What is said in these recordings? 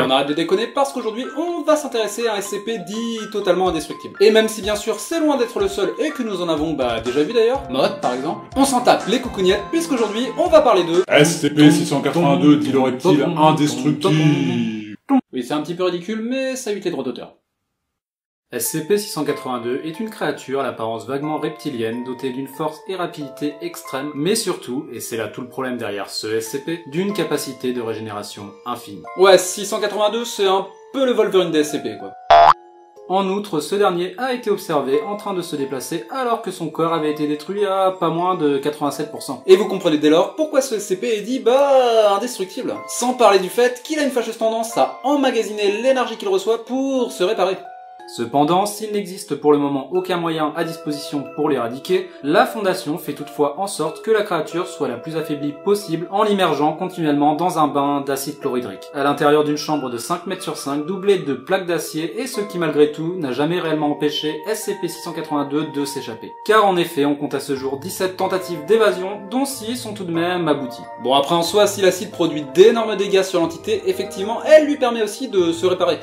on arrête de déconner parce qu'aujourd'hui on va s'intéresser à un SCP dit totalement indestructible. Et même si bien sûr c'est loin d'être le seul et que nous en avons déjà vu d'ailleurs, Mode par exemple, on s'en tape les coucougnettes puisqu'aujourd'hui on va parler de SCP-682 dit le reptile indestructible. Oui, c'est un petit peu ridicule mais ça évite les droits d'auteur. SCP-682 est une créature à l'apparence vaguement reptilienne dotée d'une force et rapidité extrême, mais surtout, et c'est là tout le problème derrière ce SCP, d'une capacité de régénération infinie. Ouais, 682 c'est un peu le Wolverine des SCP quoi. En outre, ce dernier a été observé en train de se déplacer alors que son corps avait été détruit à pas moins de 87%. Et vous comprenez dès lors pourquoi ce SCP est dit indestructible. Sans parler du fait qu'il a une fâcheuse tendance à emmagasiner l'énergie qu'il reçoit pour se réparer. Cependant, s'il n'existe pour le moment aucun moyen à disposition pour l'éradiquer, la Fondation fait toutefois en sorte que la créature soit la plus affaiblie possible en l'immergeant continuellement dans un bain d'acide chlorhydrique, à l'intérieur d'une chambre de 5 mètres sur 5 doublée de plaques d'acier et ce qui malgré tout n'a jamais réellement empêché SCP-682 de s'échapper. Car en effet, on compte à ce jour 17 tentatives d'évasion, dont 6 sont tout de même abouties. Bon après en soi, si l'acide produit d'énormes dégâts sur l'entité, effectivement, elle lui permet aussi de se réparer.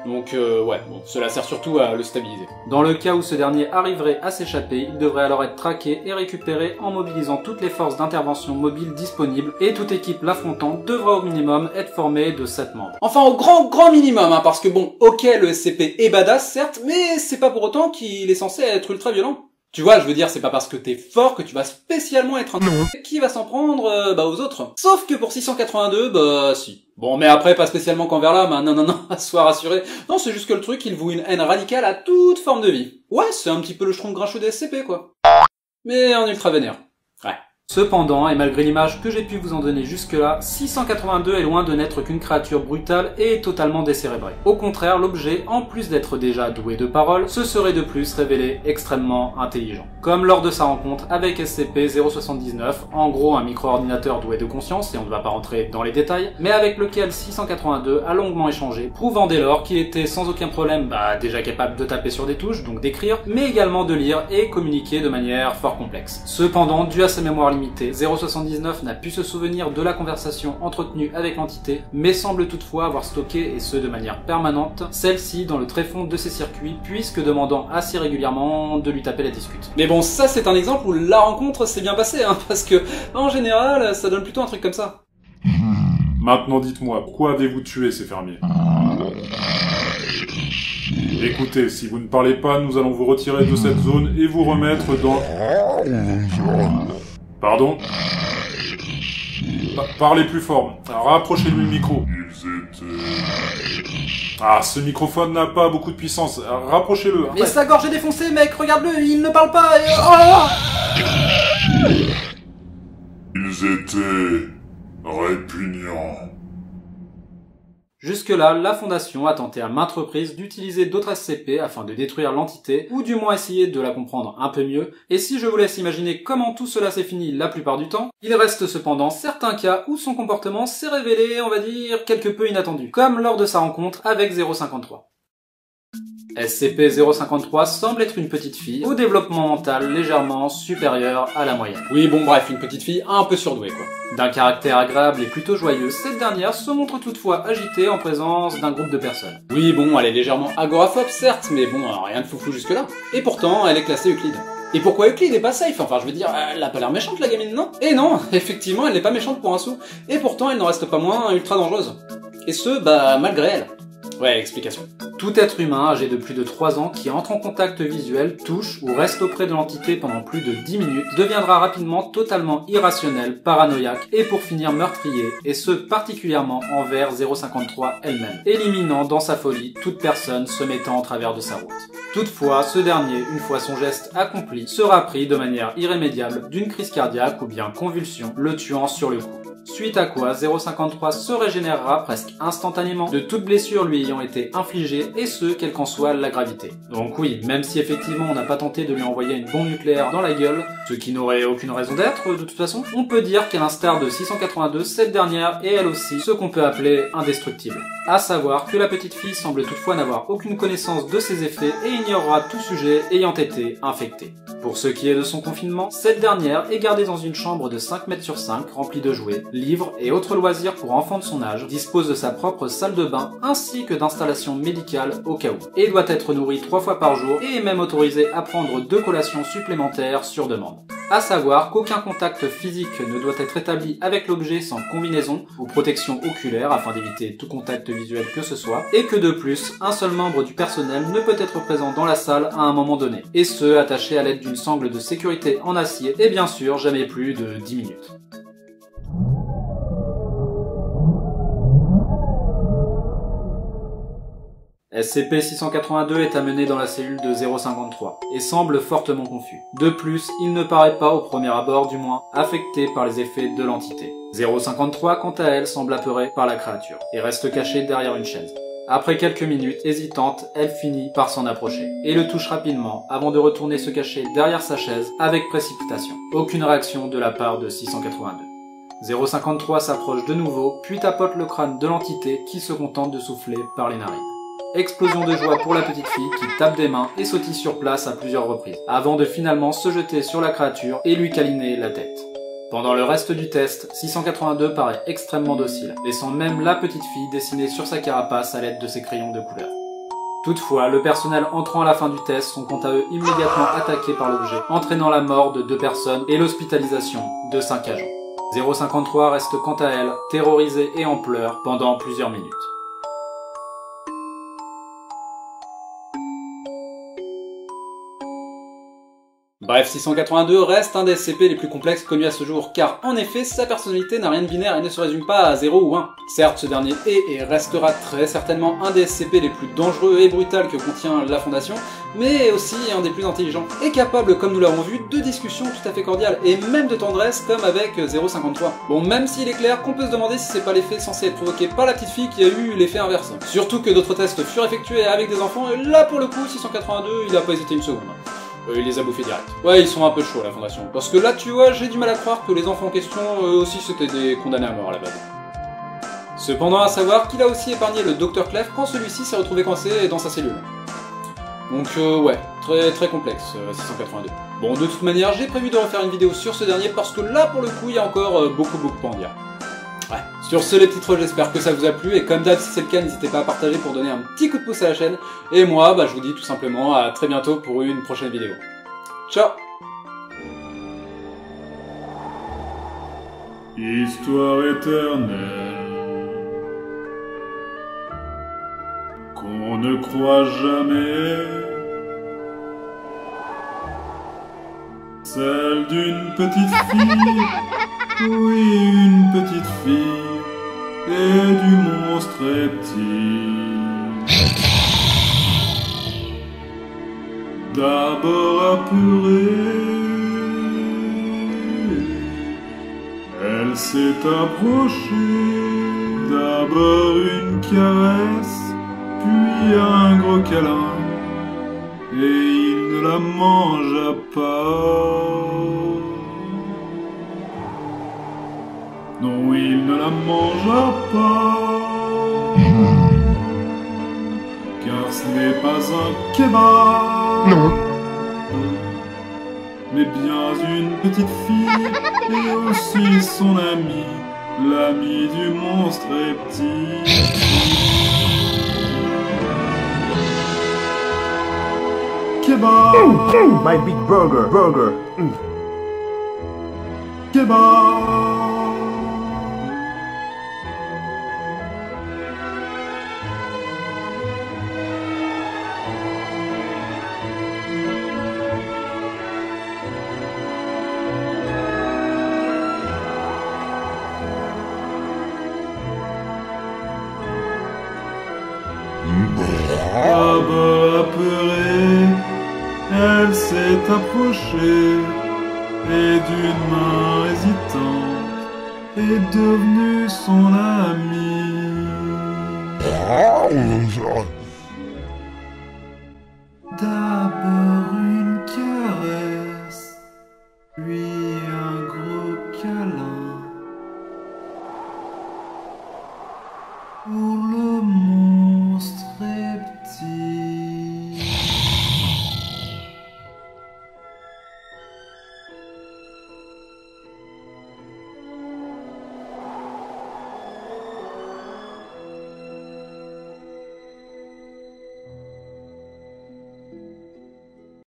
Donc ouais, bon, cela sert surtout à le stabiliser. Dans le cas où ce dernier arriverait à s'échapper, il devrait alors être traqué et récupéré en mobilisant toutes les forces d'intervention mobiles disponibles et toute équipe l'affrontant devra au minimum être formée de 7 membres. Enfin au grand minimum, hein, parce que bon, ok le SCP est badass certes, mais c'est pas pour autant qu'il est censé être ultra violent. Tu vois, je veux dire, c'est pas parce que t'es fort que tu vas spécialement être un qui va s'en prendre aux autres. Sauf que pour 682, si. Bon, mais après, pas spécialement qu'envers l'âme, non, sois rassuré. Non, c'est juste que le truc, il voue une haine radicale à toute forme de vie. Ouais, c'est un petit peu le schtroumpf grincheux des SCP, quoi. Mais en ultra vénère. Ouais. Cependant, et malgré l'image que j'ai pu vous en donner jusque-là, 682 est loin de n'être qu'une créature brutale et totalement décérébrée. Au contraire, l'objet, en plus d'être déjà doué de parole, se serait de plus révélé extrêmement intelligent. Comme lors de sa rencontre avec SCP-079, en gros un micro-ordinateur doué de conscience, et on ne va pas rentrer dans les détails, mais avec lequel 682 a longuement échangé, prouvant dès lors qu'il était sans aucun problème déjà capable de taper sur des touches, donc d'écrire, mais également de lire et communiquer de manière fort complexe. Cependant, dû à sa mémoire limitée, 079 n'a pu se souvenir de la conversation entretenue avec l'entité, mais semble toutefois avoir stocké, et ce de manière permanente, celle-ci dans le tréfonds de ses circuits, puisque demandant assez régulièrement de lui taper la discute. Mais bon, ça c'est un exemple où la rencontre s'est bien passée, hein, parce que, en général, ça donne plutôt un truc comme ça. Maintenant dites-moi, pourquoi avez-vous tué ces fermiers? Écoutez, si vous ne parlez pas, nous allons vous retirer de cette zone et vous remettre dans... Pardon? Parlez plus fort. Rapprochez-lui le micro. Ah, ce microphone n'a pas beaucoup de puissance. Rapprochez-le. Mais sa gorge est défoncée, mec, regarde-le, il ne parle pas et... Ils étaient répugnants. Jusque-là, la Fondation a tenté à maintes reprises d'utiliser d'autres SCP afin de détruire l'entité, ou du moins essayer de la comprendre un peu mieux, et si je vous laisse imaginer comment tout cela s'est fini la plupart du temps, il reste cependant certains cas où son comportement s'est révélé, on va dire, quelque peu inattendu, comme lors de sa rencontre avec 053. SCP-053 semble être une petite fille, au développement mental légèrement supérieur à la moyenne. Oui, bon bref, une petite fille un peu surdouée, quoi. D'un caractère agréable et plutôt joyeux, cette dernière se montre toutefois agitée en présence d'un groupe de personnes. Oui, bon, elle est légèrement agoraphobe, certes, mais bon, rien de foufou jusque-là. Et pourtant, elle est classée Euclide. Et pourquoi Euclide est pas safe? Enfin, je veux dire, elle a pas l'air méchante, la gamine, non? Et non, effectivement, elle n'est pas méchante pour un sou. Et pourtant, elle n'en reste pas moins ultra dangereuse. Et ce, malgré elle. Ouais, explication. Tout être humain âgé de plus de 3 ans qui entre en contact visuel, touche ou reste auprès de l'entité pendant plus de 10 minutes deviendra rapidement totalement irrationnel, paranoïaque et pour finir meurtrier, et ce particulièrement envers 053 elle-même, éliminant dans sa folie toute personne se mettant en travers de sa route. Toutefois, ce dernier, une fois son geste accompli, sera pris de manière irrémédiable d'une crise cardiaque ou bien convulsion, le tuant sur le coup. Suite à quoi 053 se régénérera presque instantanément de toute blessure lui ayant été infligée et ce, quelle qu'en soit la gravité. Donc oui, même si effectivement on n'a pas tenté de lui envoyer une bombe nucléaire dans la gueule, ce qui n'aurait aucune raison d'être de toute façon, on peut dire qu'à l'instar de 682, cette dernière est elle aussi ce qu'on peut appeler indestructible. À savoir que la petite fille semble toutefois n'avoir aucune connaissance de ses effets et ignorera tout sujet ayant été infecté. Pour ce qui est de son confinement, cette dernière est gardée dans une chambre de 5 mètres sur 5 remplie de jouets, livres et autres loisirs pour enfants de son âge, dispose de sa propre salle de bain ainsi que d'installations médicales au cas où, et doit être nourri 3 fois par jour et est même autorisé à prendre 2 collations supplémentaires sur demande. À savoir qu'aucun contact physique ne doit être établi avec l'objet sans combinaison ou protection oculaire afin d'éviter tout contact visuel que ce soit, et que de plus, un seul membre du personnel ne peut être présent dans la salle à un moment donné, et ce, attaché à l'aide d'une sangle de sécurité en acier, et bien sûr jamais plus de 10 minutes. SCP-682 est amené dans la cellule de 053 et semble fortement confus. De plus, il ne paraît pas, au premier abord du moins, affecté par les effets de l'entité. 053, quant à elle, semble apeurée par la créature et reste cachée derrière une chaise. Après quelques minutes hésitantes, elle finit par s'en approcher et le touche rapidement avant de retourner se cacher derrière sa chaise avec précipitation. Aucune réaction de la part de 682. 053 s'approche de nouveau, puis tapote le crâne de l'entité qui se contente de souffler par les narines. Explosion de joie pour la petite fille qui tape des mains et sautille sur place à plusieurs reprises, avant de finalement se jeter sur la créature et lui câliner la tête. Pendant le reste du test, 682 paraît extrêmement docile, laissant même la petite fille dessiner sur sa carapace à l'aide de ses crayons de couleur. Toutefois, le personnel entrant à la fin du test sont quant à eux immédiatement attaqués par l'objet, entraînant la mort de 2 personnes et l'hospitalisation de 5 agents. 053 reste quant à elle, terrorisée et en pleurs pendant plusieurs minutes. Bref, 682 reste un des SCP les plus complexes connus à ce jour, car en effet, sa personnalité n'a rien de binaire et ne se résume pas à 0 ou 1. Certes, ce dernier est et restera très certainement un des SCP les plus dangereux et brutals que contient la Fondation, mais aussi un des plus intelligents, et capable, comme nous l'avons vu, de discussions tout à fait cordiales, et même de tendresse comme avec 053. Bon, même s'il est clair qu'on peut se demander si c'est pas l'effet censé être provoqué par la petite fille qui a eu l'effet inverse. Surtout que d'autres tests furent effectués avec des enfants, et là pour le coup, 682, il a pas hésité une seconde. Il les a bouffés direct. Ouais, ils sont un peu chauds la Fondation. Parce que là, tu vois, j'ai du mal à croire que les enfants en question, eux aussi, c'était des condamnés à mort à la base. Cependant, à savoir qu'il a aussi épargné le Dr Clef quand celui-ci s'est retrouvé coincé dans sa cellule. Donc ouais, très complexe, 682. Bon, de toute manière, j'ai prévu de refaire une vidéo sur ce dernier parce que là, pour le coup, il y a encore beaucoup à en dire. Ouais. Sur ce les petits trolls, j'espère que ça vous a plu, et comme d'hab si c'est le cas, n'hésitez pas à partager pour donner un petit coup de pouce à la chaîne, et moi, je vous dis tout simplement à très bientôt pour une prochaine vidéo. Ciao. Histoire éternelle qu'on ne croit jamais, celle d'une petite fille. Oui, une petite fille et du monstre reptile. D'abord apeurée, elle s'est approchée. D'abord une caresse, puis un gros câlin, et il ne la mangea pas. Non, il ne la mangea pas, car ce n'est pas un kebab. Non. Mais bien une petite fille, et aussi son amie, l'ami du monstre reptile. Kebab. My big burger. Kebab. D'abord apeurée, elle s'est approchée, et d'une main hésitante est devenue son amie. D'abord